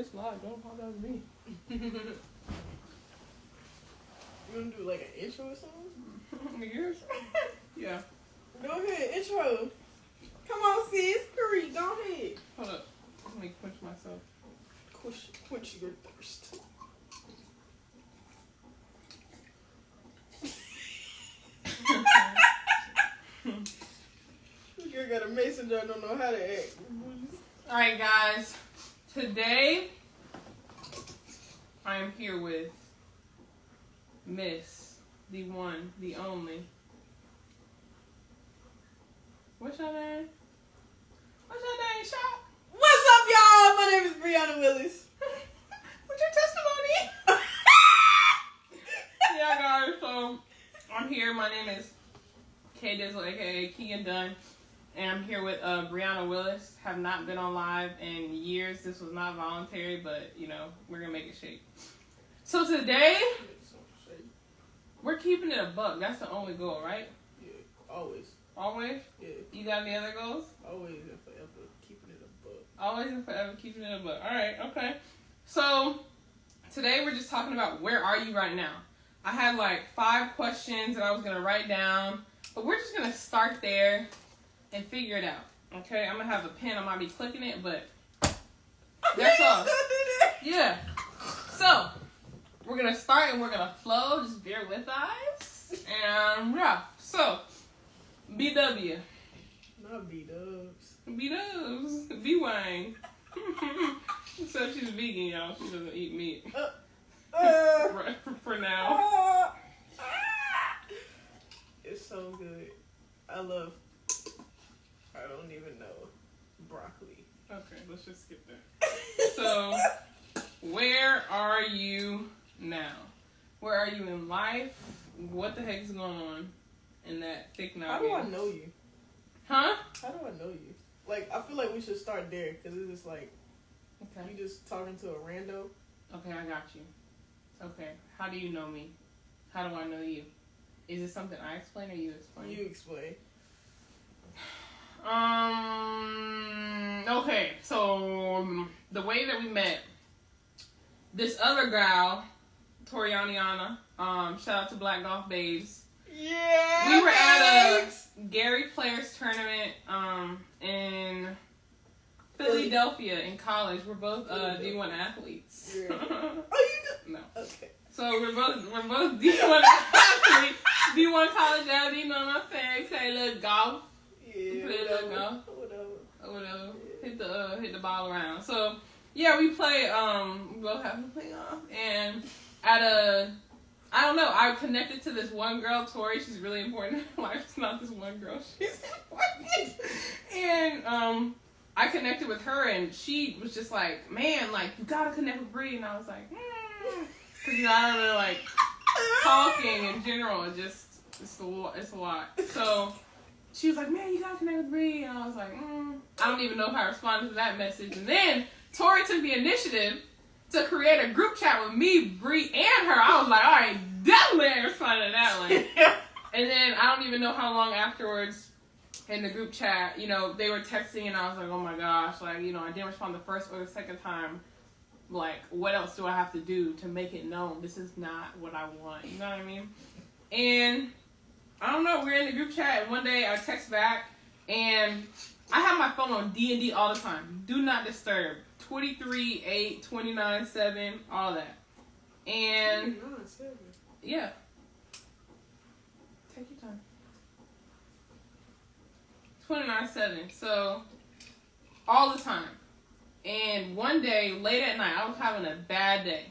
It's live. Don't apologize to me. You want to do like an intro or something? Yours? Yeah. Go ahead, intro. Come on, sis. Hurry, go ahead. Hold up. Let me quench myself. Quench your thirst. This girl got a mason jar, don't know how to act. Alright, guys. Today, I am here with Miss, the one, the only. What's your name? What's your name, Shop? What's up, y'all? My name is Brianna Willis. What's your testimony? Yeah, guys, so I'm here. My name is K Dizzle, aka Keegan Dunn. And I'm here with Brianna Willis. Have not been on live in years. This was not voluntary, but, you know, we're going to make it shake. So today, we're keeping it a buck. That's the only goal, right? Yeah, always. Always? Yeah. You got any other goals? Always and forever keeping it a buck. Always and forever keeping it a buck. All right, okay. So today we're just talking about where are you right now. I had like 5 questions that I was going to write down, but we're just going to start there and figure it out. Okay, I'm going to have a pen. I might be clicking it, but that's all. Yeah. So we're going to start and we're going to flow. Just bear with us. And yeah. So, BW. Not B-dubs. B-dubs. B-wine. So she's vegan, y'all. She doesn't eat meat. For now. It's so good. I don't even know. Broccoli. Okay, let's just skip that. So, where are you now? Where are you in life? What the heck is going on in that thick noggin? How do I know you? Huh? How do I know you? Like, I feel like we should start there, because it's just like, Okay. you just talking to a rando. Okay, I got you. Okay, how do you know me? How do I know you? Is it something I explain or you explain? You explain. Okay, so the way that we met, this other gal, Torianiana, shout out to Black Golf Babes. Yeah. We were at a Gary Players tournament in Philadelphia in college. We're both D1 athletes. Yeah. Oh, you do? No. Okay. So we're both D1 athletes, D1 college athletes. You know what I'm saying? Say little golf. Yeah. Play a little golf. Whatever. Yeah. Hit the ball around. So yeah, we play. We both have to play off, and I don't know. I connected to this one girl, Tori. She's really important in my life. It's not this one girl. She's important. And I connected with her, and she was just like, "Man, like you gotta connect with Bree." And I was like, because you know I don't really like talking in general. It's a lot. So she was like, "Man, you gotta connect with Bree." And I was like, I don't even know if I responded to that message. And then Tori took the initiative to create a group chat with me, Bree, and her. I was like, all right, definitely I responded to that one. And then I don't even know how long afterwards in the group chat, you know, they were texting and I was like, oh my gosh, like, you know, I didn't respond the first or the second time. Like, what else do I have to do to make it known this is not what I want? You know what I mean? And I don't know, we were in the group chat and one day I text back and I have my phone on D&D all the time. Do not disturb. 23/8, 29/7, all that. And 29/7. yeah. Take your time. 29/7. So all the time. And one day, late at night, I was having a bad day.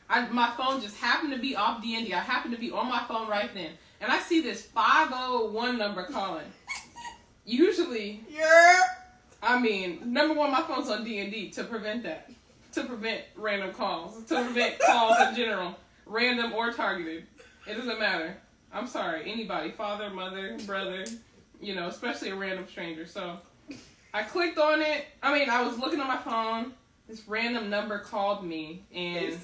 My phone just happened to be off D&D. I happened to be on my phone right then. And I see this 501 number calling. Usually, Yeah. I mean, number one, my phone's on D&D to prevent that. To prevent random calls. To prevent calls in general. Random or targeted. It doesn't matter. I'm sorry. Anybody. Father, mother, brother. You know, especially a random stranger. So, I clicked on it. I mean, I was looking on my phone. This random number called me. And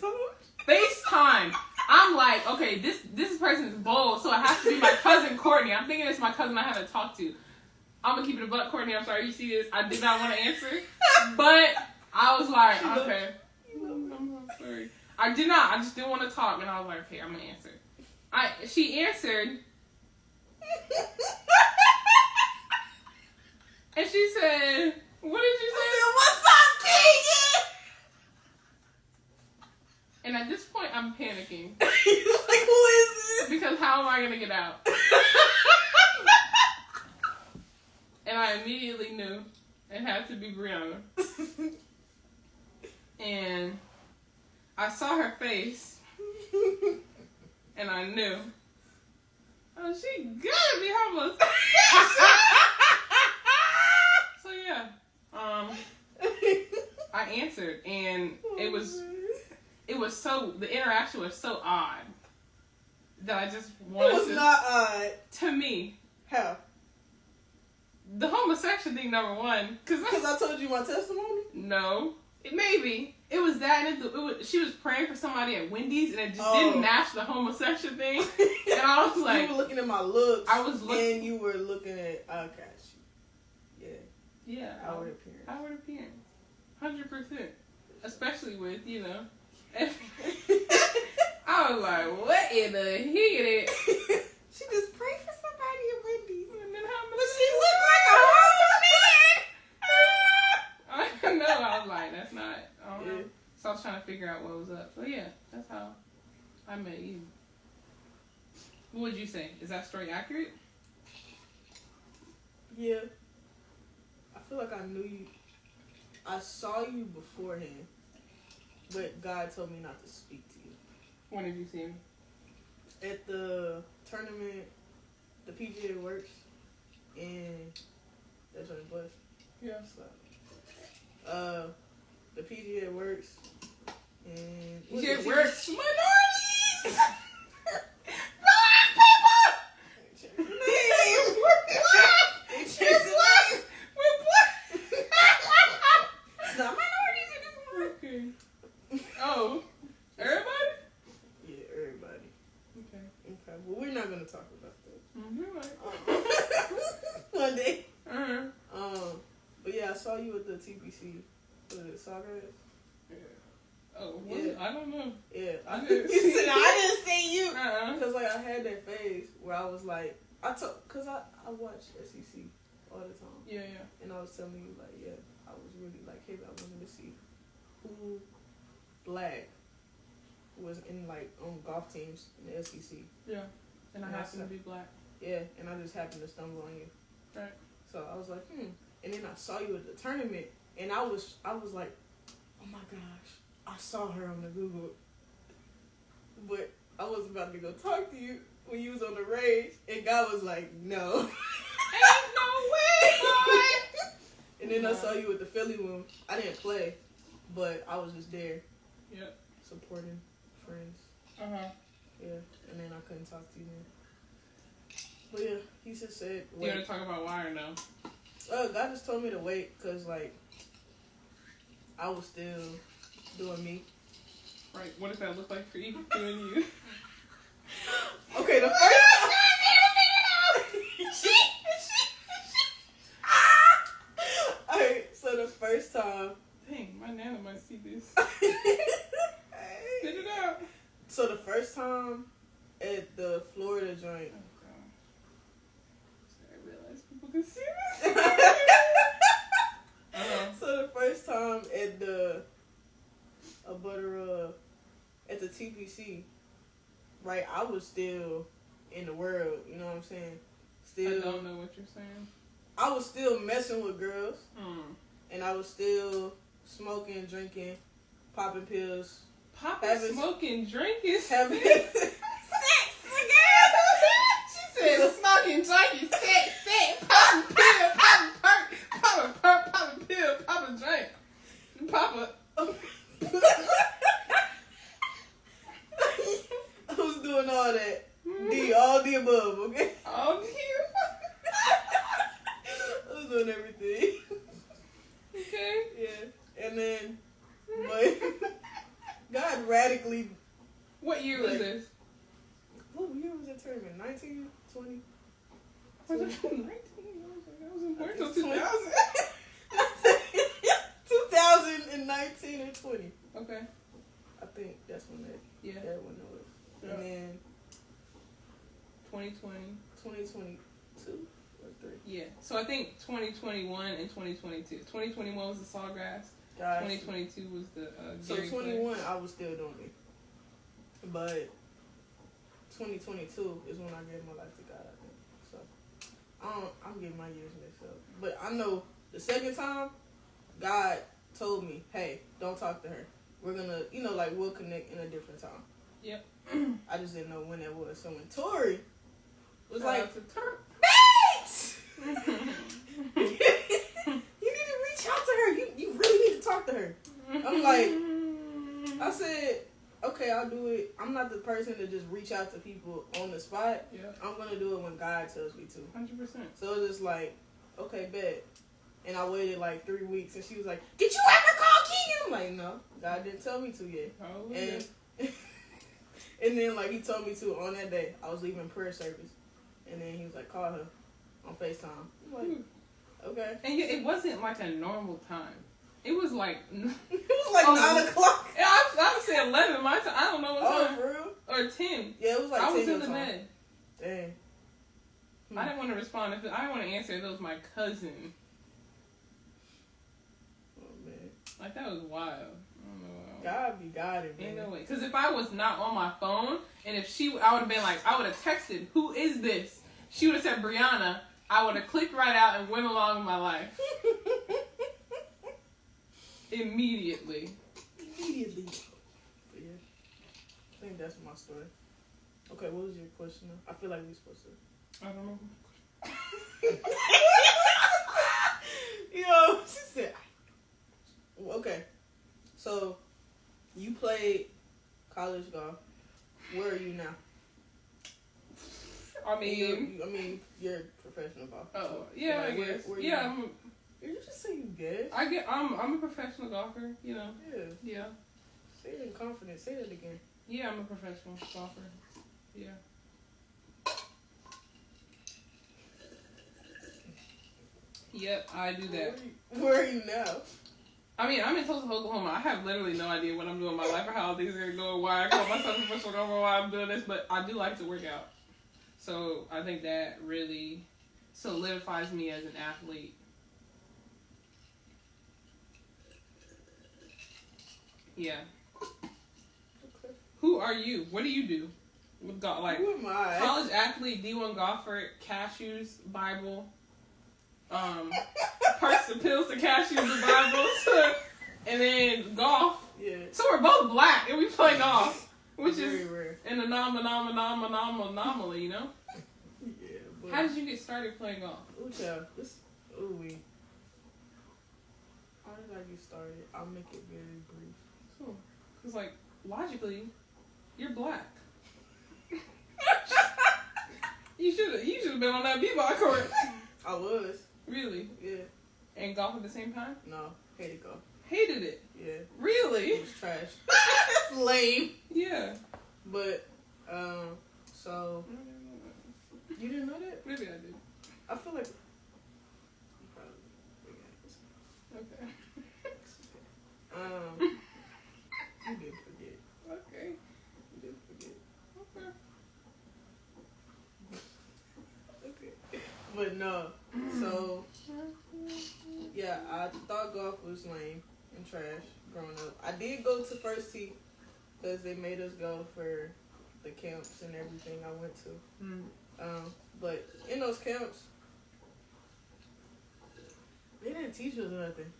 FaceTime. I'm like, okay, this person is bold, so it has to be my cousin Courtney. I'm thinking it's my cousin I haven't talked to. I'm gonna keep it a buck, Courtney. I'm sorry you see this. I did not want to answer, but I was like, okay. I'm sorry. I did not. I just didn't want to talk, and I was like, okay, I'm gonna answer. She answered, and she said, "What did you say?" I said, "What's up, Keegan?" And at this point, I'm panicking. He's like, "Who is this?" Because how am I gonna get out? And I immediately knew it had to be Brianna. And I saw her face, and I knew. Oh, she gotta be homeless. So yeah, I answered, and it was so, the interaction was so odd that I just wanted It was not odd. to me. How? The homosexual thing, number one, because I told you my testimony? no, maybe. It was that, and she was praying for somebody at Wendy's, and it just didn't match the homosexual thing. And I was like, you were looking at my looks. I was looking, and you were looking at. Okay, yeah, outward appearance. Outward appearance, 100%. Especially with I was like, what in the heat? She just prayed for somebody at Wendy's, And then how but she looked like a homeless man. I know. I was like, that's not. I don't know. So I was trying to figure out what was up. So yeah, that's how I met you. What would you say? Is that story accurate? Yeah. I feel like I knew you. I saw you beforehand, but God told me not to speak to you. When did you see me? At the tournament, the PGA Works, and that's on the bus. Yeah. So, the PGA Works, and PGA Works. Minorities! It's not minorities anymore. Okay. Oh, everybody? Yeah, everybody. Okay. Well, we're not gonna talk about that. One day. But yeah, I saw you at the TPC. Was it Sawgrass? Yeah. Oh, yeah. I don't know. Yeah, I didn't see you. I didn't see you. Cause like I had that phase where I was like, cause I watch SEC all the time. Yeah. And I was telling you like, yeah, I was really like, hey, I wanted to see who black was in like on golf teams in the SEC. Yeah. And I happen to be black. Yeah, and I just happened to stumble on you. Right. So I was like, And then I saw you at the tournament, and I was like, oh my gosh, I saw her on the Google. But I was about to go talk to you when you was on the rage, and God was like, no. Ain't no way, boy. And then I saw you at the Philly one. I didn't play, but I was just there. Yep. Supporting friends. Uh-huh. Yeah, and then I couldn't talk to you then. But yeah, he just said, wait. You want to talk about why or no? God just told me to wait, because, like, I was still doing me. Right. What does that look like for you, doing you? Okay, the first Alright, so the first time. Dang, my nana might see this. Spit it out. So the first time at the Florida joint. Oh, God. I realize people can see this. So the first time at at the TPC, right, I was still in the world, you know what I'm saying? Still, I don't know what you're saying. I was still messing with girls, and I was still smoking, drinking, popping pills. Smoking, drinking, having sex, She said smoking, drinking, sex, popping pill, popping perk, popping pill, popping drink, popping. I was doing all that. All the above, okay? All the I was doing everything. Okay. Yeah. And then, but God radically. What year was this? What year was that tournament? 19, 20? Was it 19? I was in 2000. 2009. Okay. I think that's when that one was. Yeah. And then 2020. 2022 or 3. Yeah. So I think 2021 and 2022. 2021 was the Sawgrass. Gotcha. 2022 was the So Gary 21, I was still doing it. But 2022 is when I gave my life to God, I think. So I'm getting my years mixed up. But I know the second time, God told me, hey, don't talk to her. We're going to, we'll connect in a different time. Yep. I just didn't know when that was. So when Tori was Shout like, out to Turk. Babes! You need to reach out to her. You really need to talk to her. I'm like, I said, okay, I'll do it. I'm not the person to just reach out to people on the spot. Yeah. I'm going to do it when God tells me to. 100%. So it's just like, okay, bet. And I waited like 3 weeks, and she was like, did you ever call Keegan? I'm like, no, God didn't tell me to yet. Oh, And and then like he told me to on that day. I was leaving prayer service, and then he was like, call her on FaceTime. I'm like, okay. And it wasn't like a normal time. It was like It was like 9 o'clock. I would say 11 my time. I don't know what time. For real? Or 10. Yeah, it was like 10 I was in the time. bed. Dang. I didn't want to respond. I didn't want to answer if it was my cousin. Oh man. Like that was wild. I don't know. God be guided, man. Ain't no way. Because if I was not on my phone, and if I would have been like, I would have texted, who is this? She would have said Brianna. I would have clicked right out and went along with my life. Immediately. But yeah. I think that's my story. Okay, what was your question now? I feel like we're supposed to. I don't know. Yo, she said. Okay, so you played college golf. Where are you now? I mean, you're professional golfer. Oh, so, yeah, like, I guess. where Yeah, Did you just say you guess? I'm a professional golfer, you know. Yeah. Yeah. Say it in confidence. Say that again. Yeah, I'm a professional golfer. Yeah. Yep, I do that. Where are you now? I mean, I'm in Tulsa, Oklahoma. I have literally no idea what I'm doing in my life or how things are going to go, why I call myself a professional golfer, why I'm doing this, but I do like to work out. So I think that really solidifies me as an athlete. Yeah. Okay. Who are you? What do you do? With golf, like who am I? College athlete, D1 golfer, cashews, Bible, parts and pills to cashews and Bibles, and then golf. Yeah. So we're both black and we play golf, which Very is rare. an anomaly, you know? Yeah. But How did you get started playing golf? Ooh, child. How did I get started? I'll make it very brief. Cool. Because, like, logically, you're black. You should have been on that b-ball court. I was. Really? Yeah. And golf at the same time? No. Hated golf. Hated it. Yeah. Really? It was trash. Lame. Yeah. But, so. You didn't know that? Maybe I did. I feel like. Okay. You did forget. Okay. You did forget. Okay. Okay. But no. So, yeah, I thought golf was lame and trash growing up. I did go to First Tee because they made us go for the camps and everything I went to. But in those camps, they didn't teach us nothing.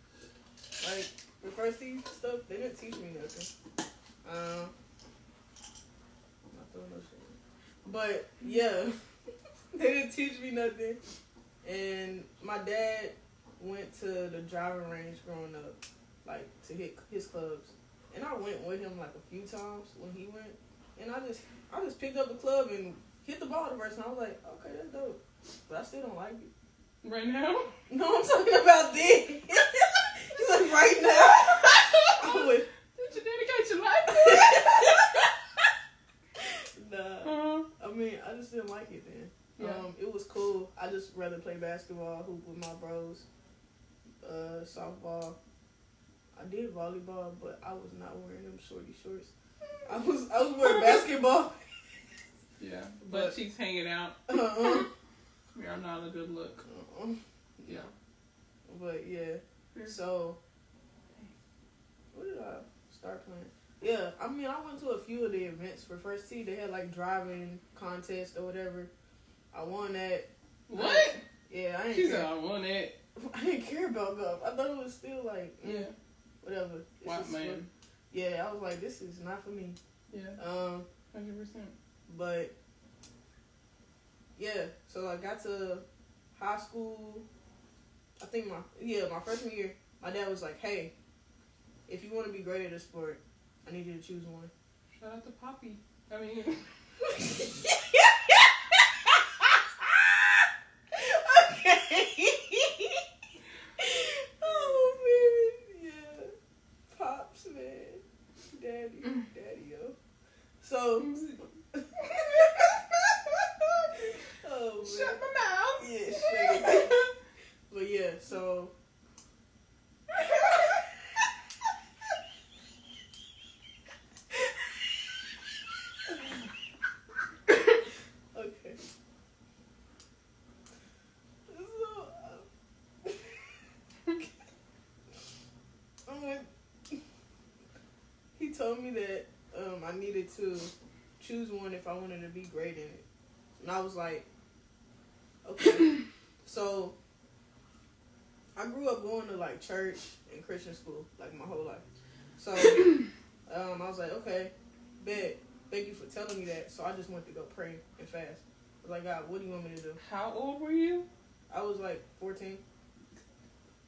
Like, the First Tee stuff, they didn't teach me nothing. I'm not throwing no shit. But, yeah, they didn't teach me nothing. And my dad went to the driving range growing up, like, to hit his clubs. And I went with him, like, a few times when he went. And I just picked up the club and hit the ball the first time. I was like, okay, that's dope. But I still don't like it. Right now? No, I'm talking about then. He's like, right now. I would. Did you dedicate your life to it? Nah. I mean, I just didn't like it then. Yeah. It was cool. I just rather play basketball, hoop with my bros, softball. I did volleyball, but I was not wearing them shorty shorts. I was wearing basketball. Yeah, butt cheeks hanging out. Yeah, not a good look. Yeah. But yeah, so what did I start playing? Yeah, I mean, I went to a few of the events for First Tee. They had like driving contest or whatever. I won that. What? Yeah, I didn't She care. said I won it. I didn't care about golf. I thought it was still like, whatever. White man. Yeah, I was like, this is not for me. Yeah. 100%. But yeah, so I got to high school. I think my freshman year, my dad was like, hey, if you want to be great at a sport, I need you to choose one. Shout out to Poppy. I mean, okay. Oh man, yeah, pops, man, daddy, yo. So, oh man. shut my mouth. Yeah, shut it. But yeah, so. Okay. He told me that I needed to choose one if I wanted to be great in it. And I was like, okay. So, I grew up going to, like, church and Christian school, like, my whole life. So, I was like, okay, bet. Thank you for telling me that. So, I just went to go pray and fast. I was like, God, what do you want me to do? How old were you? I was, like, 14.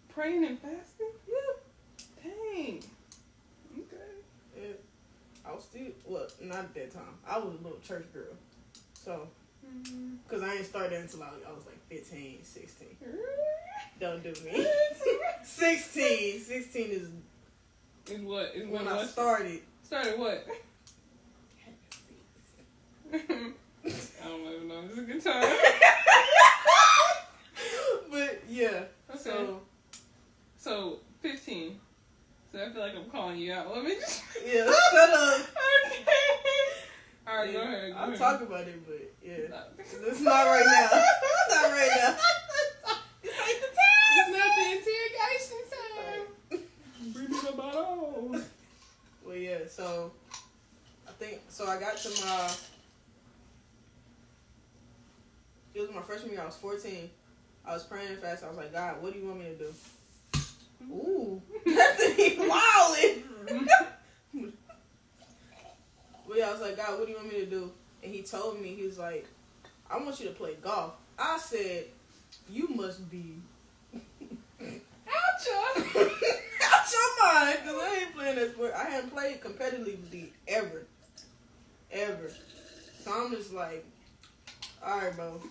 Praying and fasting? Yeah. Dang. Okay. Yeah. I was still, well, not at that time. I was a little church girl. So, because I didn't start that until I was like 15, 16. Don't do me. 16. 16 is what? Is when I started. Started what? I don't even know. It's a good time. But yeah. Okay. So 15. So I feel like I'm calling you out. Let me just. Yeah. Shut up. Okay. All right, Yeah, go ahead. I'll talk about it, but yeah. No. It's not right now. Not right now. It's like the time. It's not the interrogation time. Bring me the bottle. Well, yeah, so I got to it was my freshman year. I was 14. I was praying fast. I was like, God, what do you want me to do? Ooh, that thing wildin'. But yeah, I was like, God, what do you want me to do? And he told me, he was like, I want you to play golf. I said, you must be out your mind, because I ain't playing that sport. I hadn't played competitively ever. So I'm just like, all right, bro.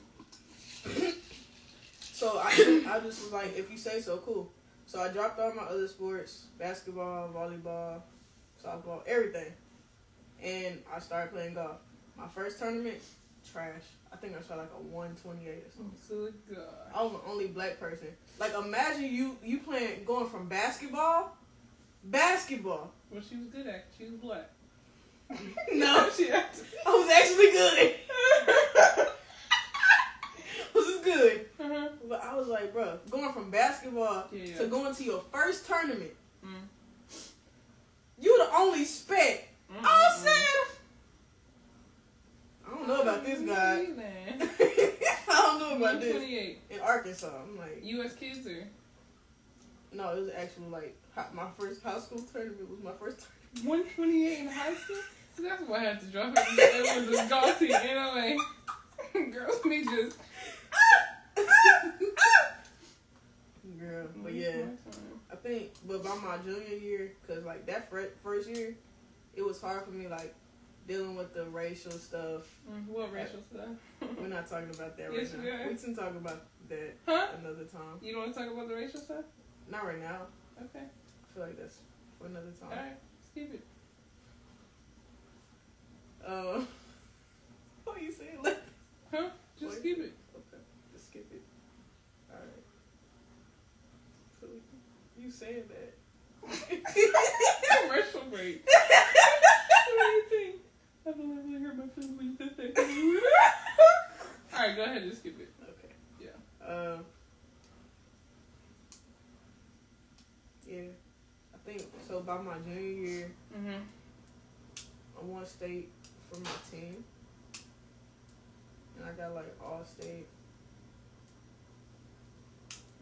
So I just was like, if you say so, cool. So I dropped all my other sports, basketball, volleyball, softball, everything. And I started playing golf. My first tournament, trash. I think I shot like a 128 or something. Good God. I was the only black person. Like, imagine you playing, going from basketball. Well, she was good at. She was black. No, she. I was actually good. This is good. Uh-huh. But I was like, bro, going from basketball to going to your first tournament, you the only spec. I was saying, I don't know about this guy. I don't know about this. 128. In Arkansas, I'm like, U.S. kids or? No, it was actually like my first high school tournament was my first tournament. 128 in high school? So that's why I had to drop it. It was just golf team anyway. Girls, me just. Girl, but yeah, I think, but by my junior year, cause like that first year, it was hard for me, like dealing with the racial stuff. What racial stuff? We're not talking about that Yes, right we now. are. We can talk about that another time. You don't want to talk about the racial stuff? Not right now. Okay. I feel like that's for another time. All right. Skip it. What are you saying? Like, Just skip it. Okay, just skip it. All right. So you saying that? ahead and skip it. Okay. Yeah. Yeah. I think so. By my junior year, Mhm. I won state for my team, and I got like all state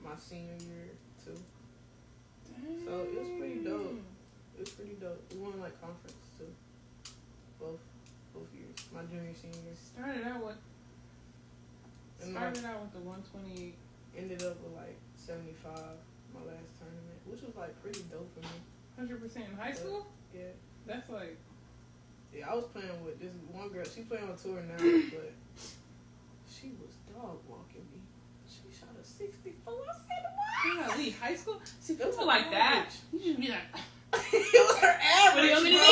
my senior year too. So it was pretty dope. It was pretty dope. We won like conference too. Both years. My junior, senior year. Started out with the 128. Ended up with like 75 my last tournament, which was like pretty dope for me. 100% in high school? Yeah. That's like... Yeah, I was playing with this one girl. She playing on tour now, but she was dog walking me. She shot a 64. I said, what? Golly, high school? See, It was people like that. average. You just be like... It was her average. What do you want me to bro. do?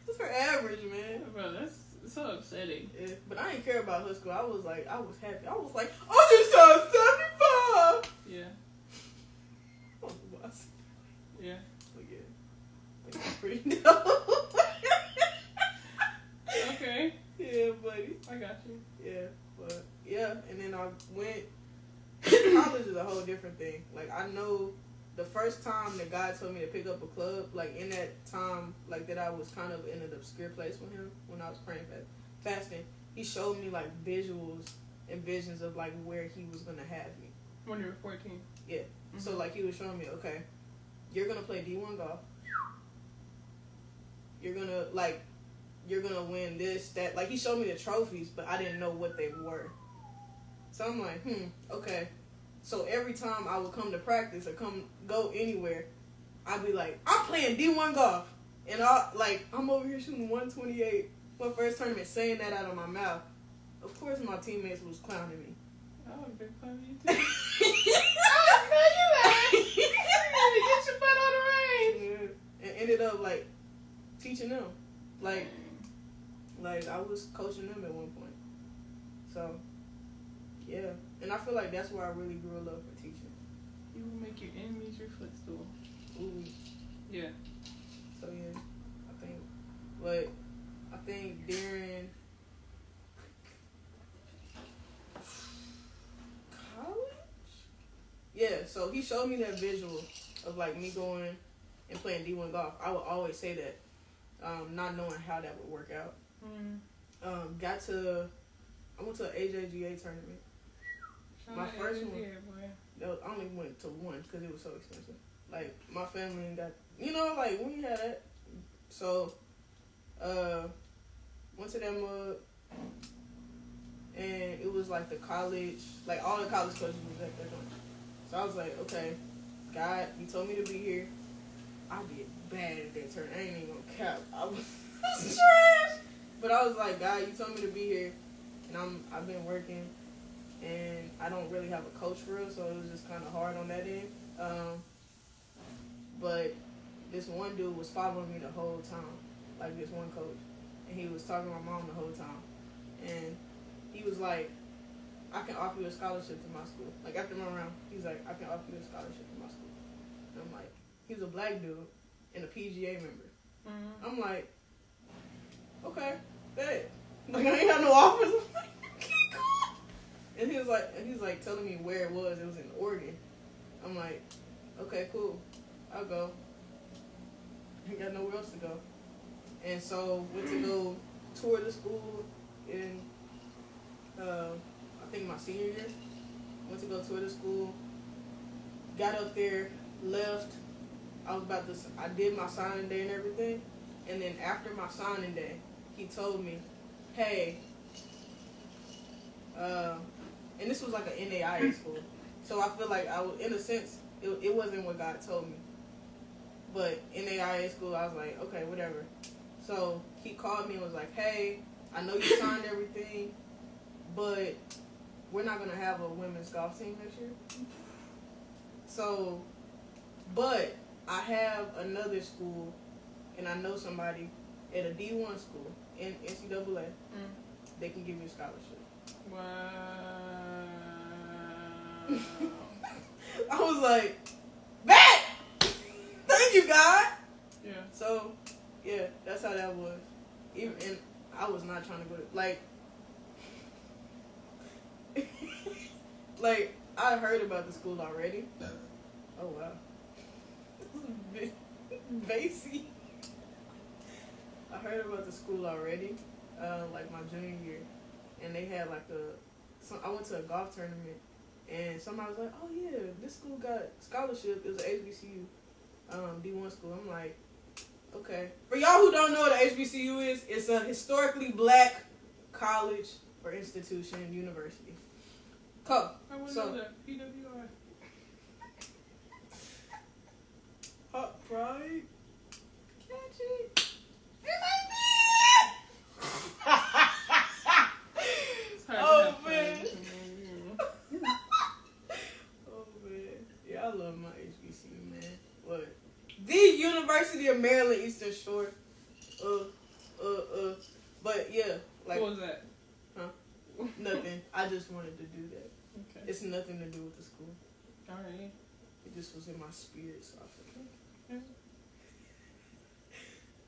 It was her average, man. Bro, that's so upsetting. Yeah, but I didn't care about her school. I was happy. I was like, I just shot 75. Yeah. I don't know why I said Yeah. that, but yeah. Like, it's pretty dope. Okay. Yeah, buddy. I got you. Yeah, but yeah, and then I went. College is a whole different thing. Like, I know the first time that God told me to pick up a club, like in that time, like that I was kind of in an obscure place with him when I was praying fasting. He showed me like visuals and visions of like where he was gonna have me. When you were 14. Yeah. Mm-hmm. So like he was showing me, okay, you're gonna play D1 golf. You're gonna win this, that. Like he showed me the trophies, but I didn't know what they were. So I'm like, okay. So every time I would come to practice or go anywhere, I'd be like, I'm playing D1 golf. And I'm over here shooting 128, my first tournament, saying that out of my mouth. Of course my teammates was clowning me. I would have been clowning you too. I know you at. Get your butt on the range. Yeah. And ended up like teaching them. Like I was coaching them at one point. So yeah. And I feel like that's where I really grew a love for teaching. You will make your enemies your footstool. Ooh. Yeah. So yeah, I think during college? Yeah, so he showed me that visual of like me going and playing D1 golf. I would always say that, not knowing how that would work out. I went to an AJGA tournament. My first one. I only went to one because it was so expensive. Like, my family got, like, we had that. So, went to that mug, and it was like the college, like all the college coaches was at that one. So I was like, okay, God, you told me to be here. I did bad at that tournament. I ain't even gonna cap. I was trash. But I was like, God, you told me to be here, and I've been working. And I don't really have a coach for real, so it was just kind of hard on that end. But this one dude was following me the whole time, like this one coach. And he was talking to my mom the whole time. And he was like, I can offer you a scholarship to my school. Like, after my round, he's like, I can offer you a scholarship to my school. And I'm like, he's a black dude and a PGA member. Mm-hmm. I'm like, okay, bet. Like, I ain't got no offers. I'm like, okay, cool. And he's like telling me where it was. It was in Oregon. I'm like, okay, cool. I'll go. Ain't got nowhere else to go. And so went to go tour the school in I think my senior year. Went to go tour the school. Got up there, left. I did my signing day and everything. And then after my signing day, he told me, hey, and this was like an NAIA school. So I feel like in a sense, it wasn't what God told me. But NAIA school, I was like, okay, whatever. So he called me and was like, hey, I know you signed everything, but we're not going to have a women's golf team this year. So, but I have another school, and I know somebody at a D1 school in NCAA. They can give you a scholarship. Wow. I was like, bet! Thank you, God! Yeah. So, yeah, that's how that was. And I was not trying to go to, like, like, I heard about the school already. Oh, wow. Basie. I heard about the school already, like my junior year. And they had like I went to a golf tournament. And somebody was like, oh, yeah, this school got scholarship. It was an HBCU, D1 school. I'm like, okay. For y'all who don't know what an HBCU is, it's a historically black college or institution, university. Cool. I want to So, know that. PWI. Hot pride. Catchy. Oh, man. Oh, man. Yeah, I love my HBCU, man. What? The University of Maryland Eastern Shore. But, yeah. Like, What was that? Huh? Nothing. I just wanted to do that. Okay. It's nothing to do with the school. Alright. It just was in my spirit, so I feel like.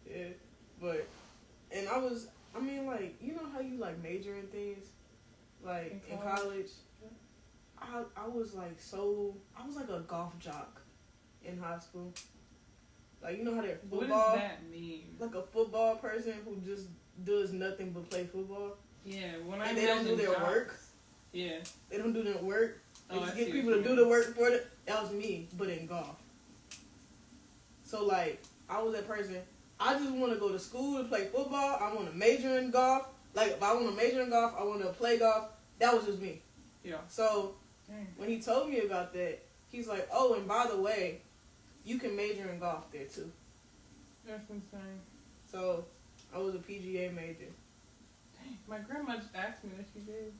Yeah. But, and I mean, like, you know how you, like, major in things? Like, in college? I was, like, I was, like, a golf jock in high school. Like, you know how they're football? What does that mean? Like a football person who just does nothing but play football. Yeah, when I And they don't do their work. Yeah. They don't do their work. They just I get see people what to you do mean. the work for them. That was me, but in golf. So, like, I was that person. I just want to go to school to play football. I want to major in golf. Like, if I want to major in golf, I want to play golf. That was just me. Yeah. So, Dang. when he told me about that, he's like, oh, and by the way, you can major in golf there, too. That's insane. So, I was a PGA major. Dang. My grandma just asked me what she did.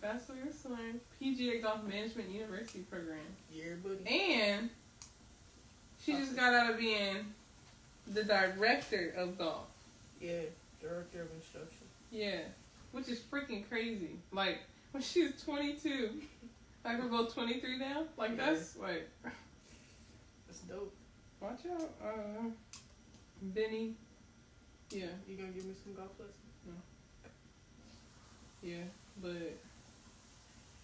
Bachelor of Science, PGA Golf Management University program. Yeah, buddy. And she just got out of being the director of golf. Yeah, director of instruction. Yeah. Which is freaking crazy. Like, when she was 22, I could go 23 now? Like, Yeah. that's, like, That's dope. watch out. Benny. Yeah. You gonna give me some golf lessons? Yeah. But,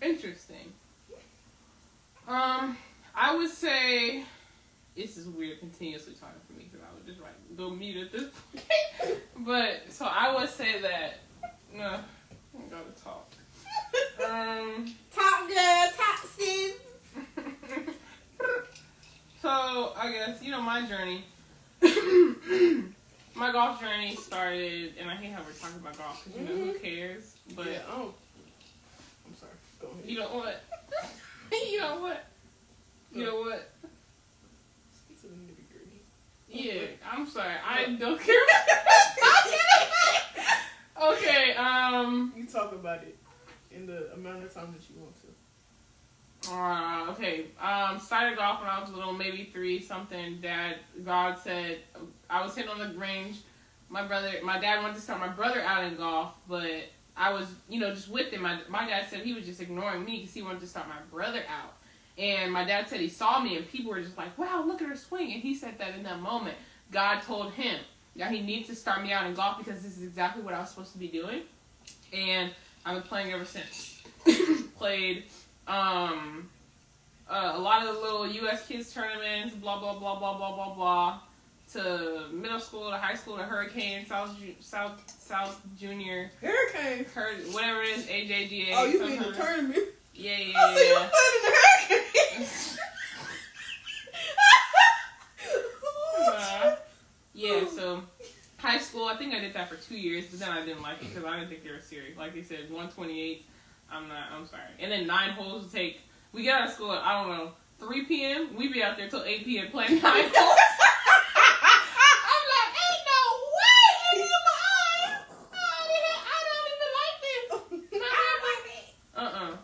interesting. I would say, this is weird continuously talking for me because I would just, like, go mute at this point. But, so I would say that, no, I gotta talk. Top girl, top sis. So, I guess, you know, my journey, my golf journey started, and I hate how we're talking about golf, because, you know, who cares? But, Yeah, I'm sorry. Go ahead. you know what? You know what? You know what? It's a nitty-gritty. Yeah, I'm sorry. I don't care. Okay, You talk about it in the amount of time that you want to. okay. Started golf when I was little, maybe 3 something. God said, I was hitting on the range. My dad wanted to start my brother out in golf, but I was, you know, just with him. My dad said he was just ignoring me because he wanted to start my brother out. And my dad said he saw me and people were just like, wow, look at her swing. And he said that in that moment, God told him that he needed to start me out in golf because this is exactly what I was supposed to be doing. And I've been playing ever since. Played a lot of the little U.S. kids tournaments, blah, blah, blah, blah, blah, blah, blah, to middle school, to high school, to Hurricane, South Junior, Hurricane. whatever it is, AJGA. Oh, you mean the tournament? Yeah, I see you playing in the Hurricane. Yeah, so high school, I think I did that for 2 years, but then I didn't like it because I didn't think they were serious. Like they said, 128, I'm sorry. And then 9 holes to take. We get out of school at, I don't know, 3 p.m. We be out there till 8 p.m. playing 9 holes. I'm like, ain't no way, I don't even like this.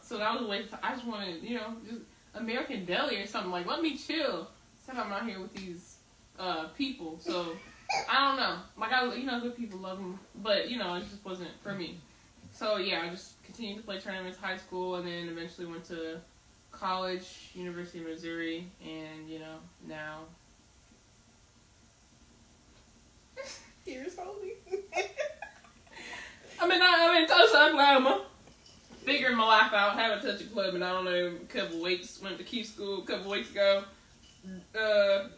So that was a waste of time. I just wanted, you know, just American Deli or something. Like, let me chill. Instead I'm out here with these people. So, I don't know. Like, you know, good people love them. But, you know, it just wasn't for me. So, yeah, I just continued to play tournaments, high school, and then eventually went to college, University of Missouri, and, you know, now. Here's holy. I'm in Tulsa, Oklahoma. figured my life out. Haven't touched a club in I don't know, a couple weeks. Went to Q school a couple weeks ago.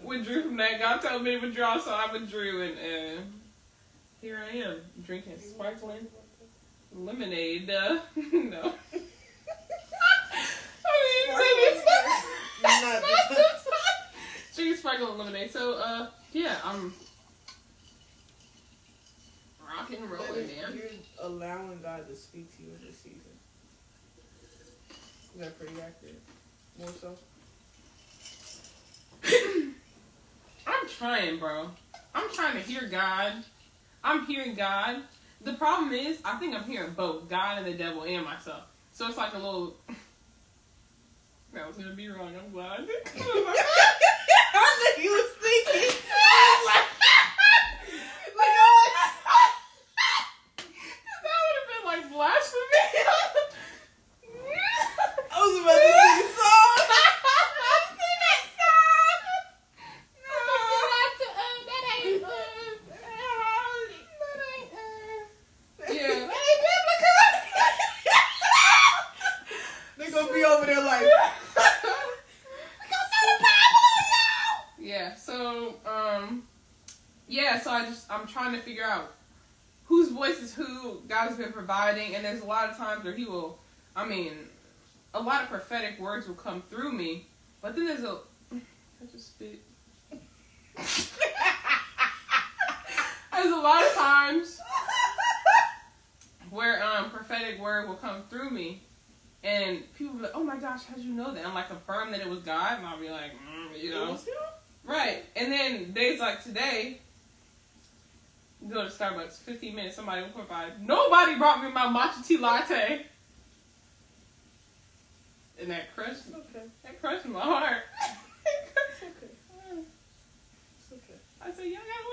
Withdrew from that. God told me to withdraw, so I withdrew, and here I am drinking sparkling lemonade. No. Drinking sparkling lemonade. So yeah, I'm rock and rolling, man. You're allowing God to speak to you in this season. Is that pretty accurate? More so? I'm trying, bro. I'm trying to hear God. I'm hearing God. The problem is, I think I'm hearing both God and the devil and myself. So it's like a little. That was gonna be wrong. I'm glad. I knew you was thinking. That would have been like blasphemy. I was about to sing a song. Sing that song. Yeah. They're gonna be over there like. Yeah. So I'm trying to figure out whose voice is who God has been providing, and there's a lot of times where He will. I mean, a lot of prophetic words will come through me, but then there's a. I just spit. There's a lot of times where prophetic word will come through me, and people will be like, "Oh my gosh, how'd you know that?" I'm like, confirm that it was God, and I'll be like, you know, right. And then days like today, you go to Starbucks, 15 minutes, somebody will provide. Nobody brought me my matcha tea latte, and that crushed my heart. It's okay. It's okay. I said, y'all gotta